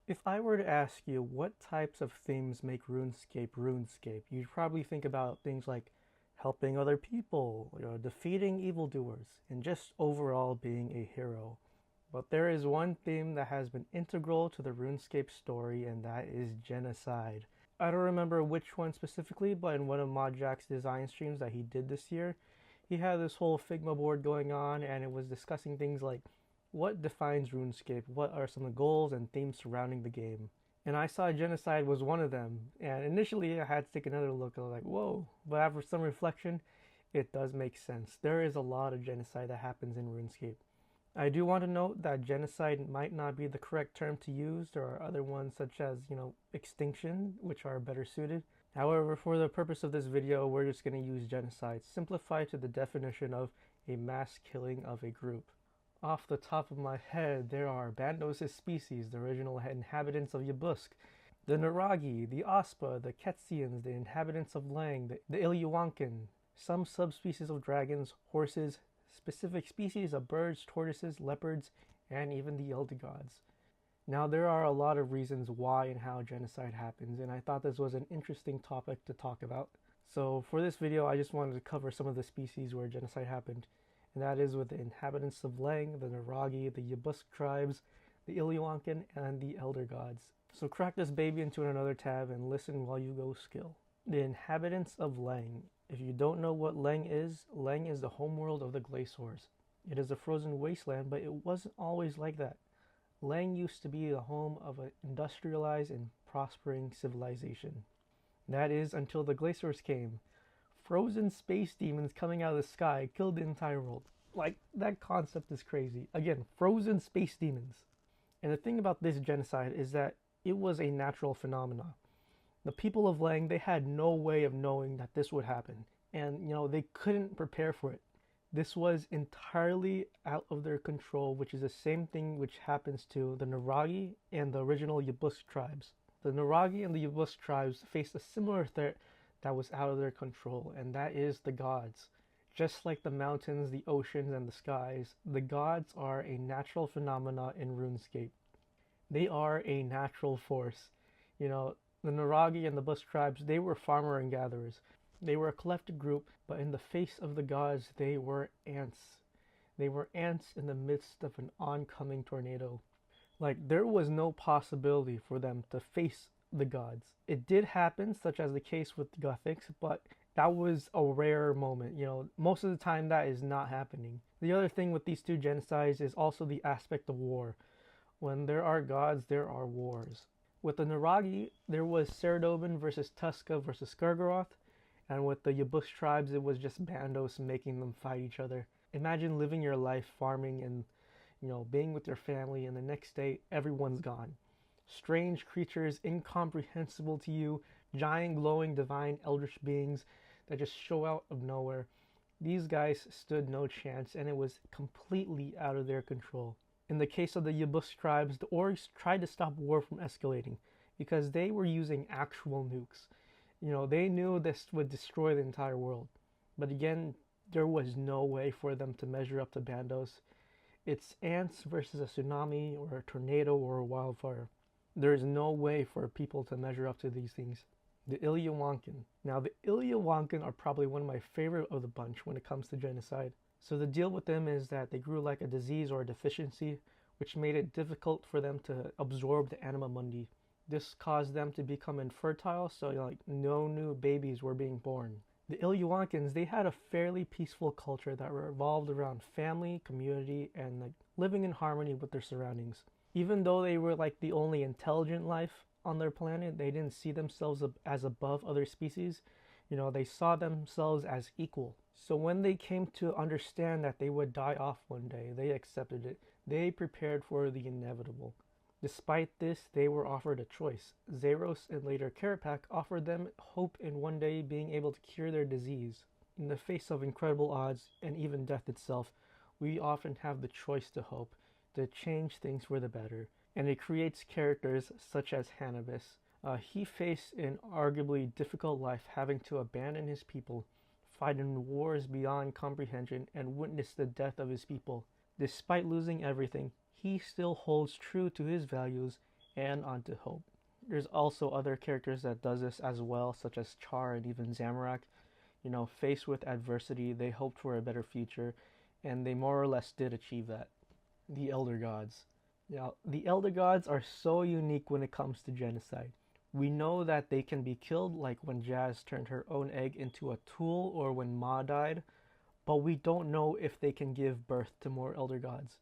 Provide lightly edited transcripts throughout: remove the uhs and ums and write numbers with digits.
If I were to ask you what types of themes make RuneScape RuneScape, you'd probably think about things like helping other people, defeating evildoers, and just overall being a hero. But there is one theme that has been integral to the RuneScape story, and that is genocide. I don't remember which one specifically, but in one of ModJack's design streams that he did this year, he had this whole Figma board going on, and it was discussing things like what defines RuneScape, what are some of the goals and themes surrounding the game. And I saw genocide was one of them, and initially I had to take another look. I was like, whoa, but after some reflection, it does make sense. There is a lot of genocide that happens in RuneScape. I do want to note that genocide might not be the correct term to use. There are other ones such as, extinction, which are better suited. However, for the purpose of this video, we're just going to use genocide, simplified to the definition of a mass killing of a group. Off the top of my head, there are Bandos' species, the original inhabitants of Yabusk, the Naragi, the Ospa, the Ketsians, the inhabitants of Lang, the Ilyawankan, some subspecies of dragons, horses, specific species of birds, tortoises, leopards, and even the Elder Gods. Now, there are a lot of reasons why and how genocide happens, and I thought this was an interesting topic to talk about. So for this video, I just wanted to cover some of the species where genocide happened, and that is with the inhabitants of Lang, the Naragi, the Yabusk tribes, the Ilyawankan, and the Elder Gods. So crack this baby into another tab and listen while you go skill. The inhabitants of Lang. If you don't know what Lang is the homeworld of the Glaciers. It is a frozen wasteland, but it wasn't always like that. Lang used to be the home of an industrialized and prospering civilization. That is until the Glaciers came. Frozen space demons coming out of the sky killed the entire world. Like, that concept is crazy. Again, frozen space demons. And the thing about this genocide is that it was a natural phenomenon. The people of Lang, they had no way of knowing that this would happen. And, they couldn't prepare for it. This was entirely out of their control, which is the same thing which happens to the Naragi and the original Yabusk tribes. The Naragi and the Yabusk tribes faced a similar threat that was out of their control, and that is the gods. Just like the mountains, the oceans, and the skies, the gods are a natural phenomena in RuneScape. They are a natural force. The Naragi and the Yabusk tribes, they were farmer and gatherers. They were a collective group, but in the face of the gods, they were ants. They were ants in the midst of an oncoming tornado. Like, there was no possibility for them to face the gods. It did happen, such as the case with the Gothics, but that was a rare moment. Most of the time that is not happening. The other thing with these two genocides is also the aspect of war. When there are gods, there are wars. With the Naragi, there was Ceridobin versus Tuska versus Skargaroth, and with the Yabusk tribes, it was just Bandos making them fight each other. Imagine living your life farming and, being with your family, and the next day, everyone's gone. Strange creatures, incomprehensible to you, giant glowing divine eldritch beings that just show out of nowhere. These guys stood no chance, and it was completely out of their control. In the case of the Yabusk tribes, the orcs tried to stop war from escalating because they were using actual nukes. They knew this would destroy the entire world. But again, there was no way for them to measure up to Bandos. It's ants versus a tsunami or a tornado or a wildfire. There is no way for people to measure up to these things. The Ilyawankan. Now, the Ilyawankan are probably one of my favorite of the bunch when it comes to genocide. So the deal with them is that they grew like a disease or a deficiency, which made it difficult for them to absorb the anima mundi. This caused them to become infertile, so no new babies were being born. The Ilyawankans, they had a fairly peaceful culture that revolved around family, community, and living in harmony with their surroundings. Even though they were the only intelligent life on their planet, they didn't see themselves as above other species. They saw themselves as equal. So when they came to understand that they would die off one day, they accepted it. They prepared for the inevitable. Despite this, they were offered a choice. Zeros and later Karapak offered them hope in one day being able to cure their disease. In the face of incredible odds and even death itself, we often have the choice to hope, to change things for the better. And it creates characters such as Hannibus. He faced an arguably difficult life, having to abandon his people, fight in wars beyond comprehension, and witness the death of his people. Despite losing everything, he still holds true to his values and onto hope. There's also other characters that does this as well, such as Char and even Zamorak. You know, faced with adversity, they hoped for a better future, and they more or less did achieve that. The Elder Gods. Now, the Elder Gods are so unique when it comes to genocide. We know that they can be killed, like when Jazz turned her own egg into a tool or when Ma died, but we don't know if they can give birth to more Elder Gods.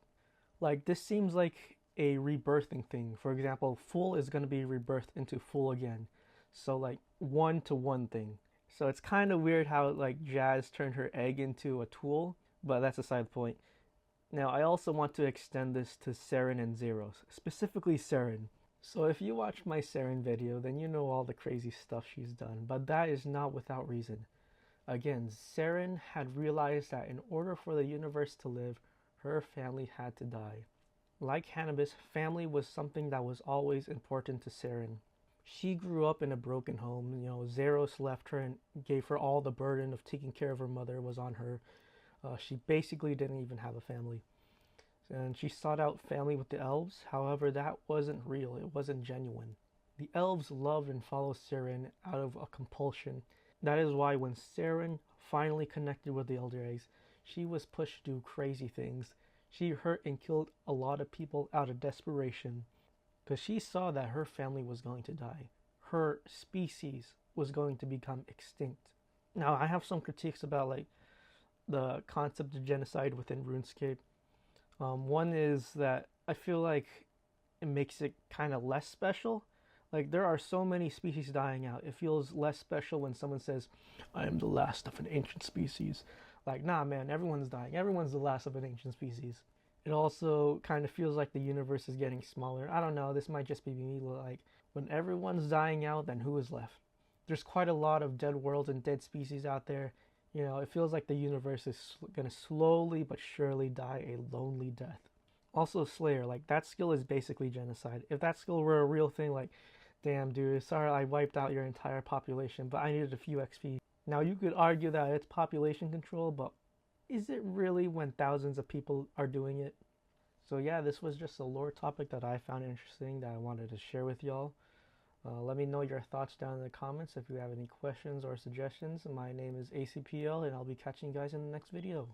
Like, this seems like a rebirthing thing. For example, Fool is going to be rebirthed into Fool again. So, like, one to one thing. So it's kind of weird how, like, Jazz turned her egg into a tool, but that's aside the point. Now, I also want to extend this to Seren and Zeros, specifically Seren. So if you watch my Seren video, then you know all the crazy stuff she's done, but that is not without reason. Again, Seren had realized that in order for the universe to live, her family had to die. Like Hannibus, family was something that was always important to Seren. She grew up in a broken home. You know, Zeros left her and gave her all the burden of taking care of her mother was on her. She basically didn't even have a family. And she sought out family with the elves. However, that wasn't real. It wasn't genuine. The elves loved and followed Seren out of a compulsion. That is why when Seren finally connected with the Elder Eggs, she was pushed to do crazy things. She hurt and killed a lot of people out of desperation because she saw that her family was going to die. Her species was going to become extinct. Now, I have some critiques about like the concept of genocide within RuneScape. One is that I feel like it makes it kind of less special. Like, there are so many species dying out. It feels less special when someone says, I am the last of an ancient species. Like, nah, man, everyone's dying. Everyone's the last of an ancient species. It also kind of feels like the universe is getting smaller. I don't know, this might just be me, but like, when everyone's dying out, then who is left? There's quite a lot of dead worlds and dead species out there. You know, it feels like the universe is going to slowly but surely die a lonely death. Also, Slayer, like, that skill is basically genocide. If that skill were a real thing, like, damn, dude, sorry I wiped out your entire population, but I needed a few XP. Now, you could argue that it's population control, but is it really when thousands of people are doing it? So yeah, this was just a lore topic that I found interesting that I wanted to share with y'all. Let me know your thoughts down in the comments if you have any questions or suggestions. My name is ACPL, and I'll be catching you guys in the next video.